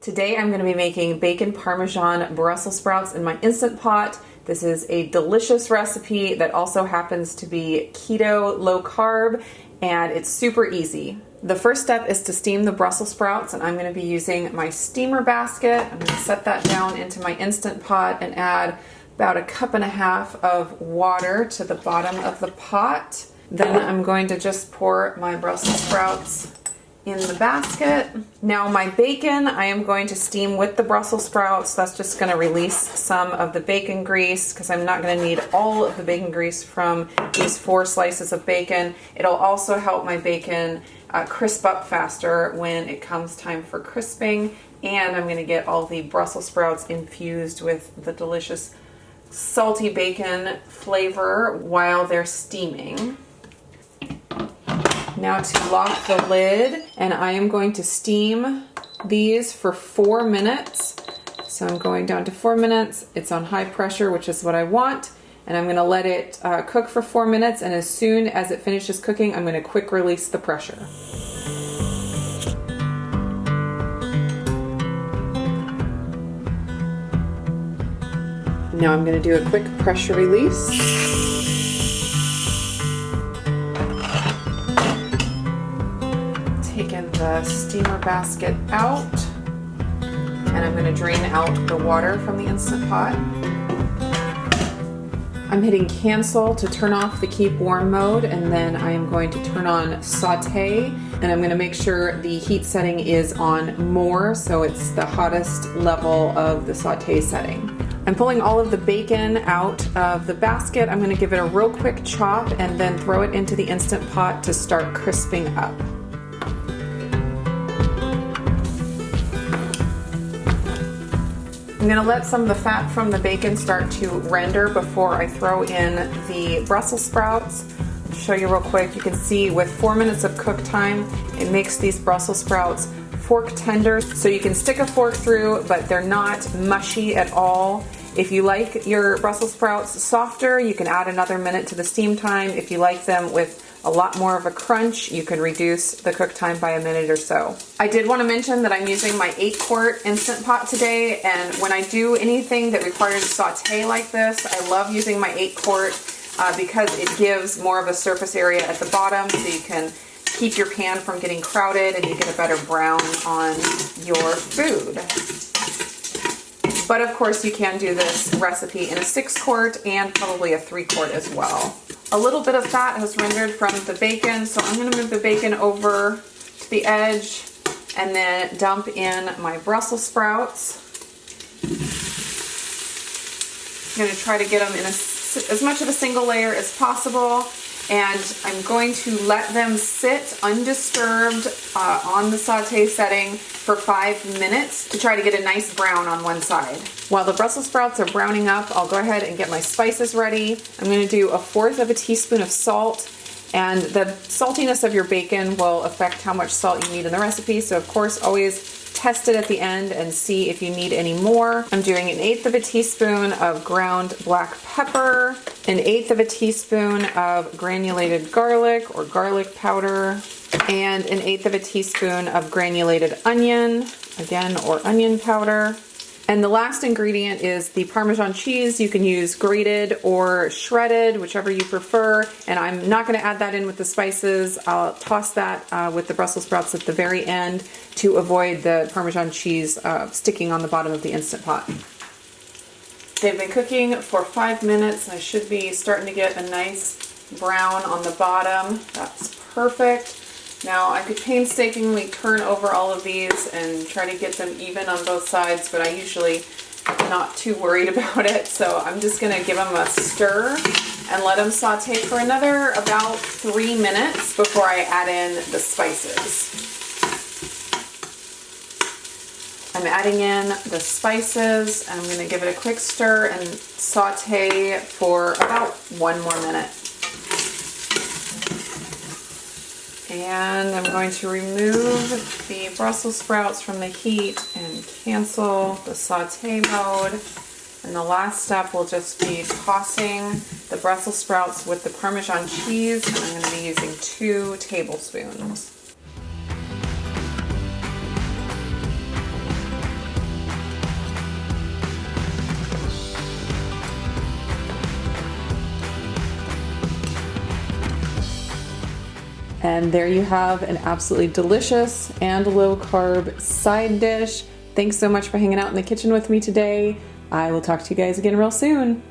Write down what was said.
Today I'm going to be making bacon parmesan Brussels sprouts in my Instant Pot. This is a delicious recipe that also happens to be keto, low carb, and it's super easy. The first step is to steam the Brussels sprouts, and I'm going to be using my steamer basket. I'm going to set that down into my Instant Pot and add about 1.5 cups of water to the bottom of the pot. Then I'm going to just pour my Brussels sprouts in the basket. Now my bacon I am going to steam with the Brussels sprouts. That's just going to release some of the bacon grease because I'm not going to need all of the bacon grease from these 4 slices of bacon. It'll also help my bacon crisp up faster when it comes time for crisping, and I'm going to get all the Brussels sprouts infused with the delicious salty bacon flavor while they're steaming. Now to lock the lid, and I am going to steam these for 4 minutes. So I'm going down to 4 minutes. It's on high pressure, which is what I want. And I'm going to let it cook for 4 minutes, and as soon as it finishes cooking, I'm going to quick release the pressure. Now I'm going to do a quick pressure release. Taking the steamer basket out, and I'm going to drain out the water from the Instant Pot. I'm hitting cancel to turn off the keep warm mode, and then I am going to turn on Saute, and I'm going to make sure the heat setting is on more, so it's the hottest level of the Saute setting. I'm pulling all of the bacon out of the basket. I'm going to give it a real quick chop and then throw it into the Instant Pot to start crisping up. I'm going to let some of the fat from the bacon start to render before I throw in the Brussels sprouts. I'll show you real quick. You can see with 4 minutes of cook time, it makes these Brussels sprouts fork tender. So you can stick a fork through, but they're not mushy at all. If you like your Brussels sprouts softer, you can add another minute to the steam time. If you like them with a lot more of a crunch, you can reduce the cook time by a minute or so. I did want to mention that I'm using my 8-quart Instant Pot today, and when I do anything that requires saute like this, I love using my 8-quart because it gives more of a surface area at the bottom, so you can keep your pan from getting crowded and you get a better brown on your food. But of course you can do this recipe in a 6-quart and probably a 3-quart as well. A little bit of fat has rendered from the bacon, so I'm going to move the bacon over to the edge and then dump in my Brussels sprouts. I'm going to try to get them in as much of a single layer as possible, and I'm going to let them sit undisturbed on the saute setting for 5 minutes to try to get a nice brown on one side. While the Brussels sprouts are browning up, I'll go ahead and get my spices ready. I'm going to do 1/4 teaspoon of salt, and the saltiness of your bacon will affect how much salt you need in the recipe, so of course always test it at the end and see if you need any more. I'm doing 1/8 teaspoon of ground black pepper, 1/8 teaspoon of granulated garlic or garlic powder, and 1/8 teaspoon of granulated onion, again, or onion powder. And the last ingredient is the Parmesan cheese. You can use grated or shredded, whichever you prefer. And I'm not going to add that in with the spices. I'll toss that with the Brussels sprouts at the very end to avoid the Parmesan cheese sticking on the bottom of the Instant Pot. They've been cooking for 5 minutes, and I should be starting to get a nice brown on the bottom. That's perfect. Now I could painstakingly turn over all of these and try to get them even on both sides, but I usually am not too worried about it, so I'm just going to give them a stir and let them saute for another about 3 minutes before I add in the spices. I'm adding in the spices, and I'm going to give it a quick stir and saute for about 1 more minute. And I'm going to remove the Brussels sprouts from the heat and cancel the saute mode. And the last step will just be tossing the Brussels sprouts with the Parmesan cheese, and I'm going to be using 2 tablespoons. And there you have an absolutely delicious and low-carb side dish. Thanks so much for hanging out in the kitchen with me today. I will talk to you guys again real soon.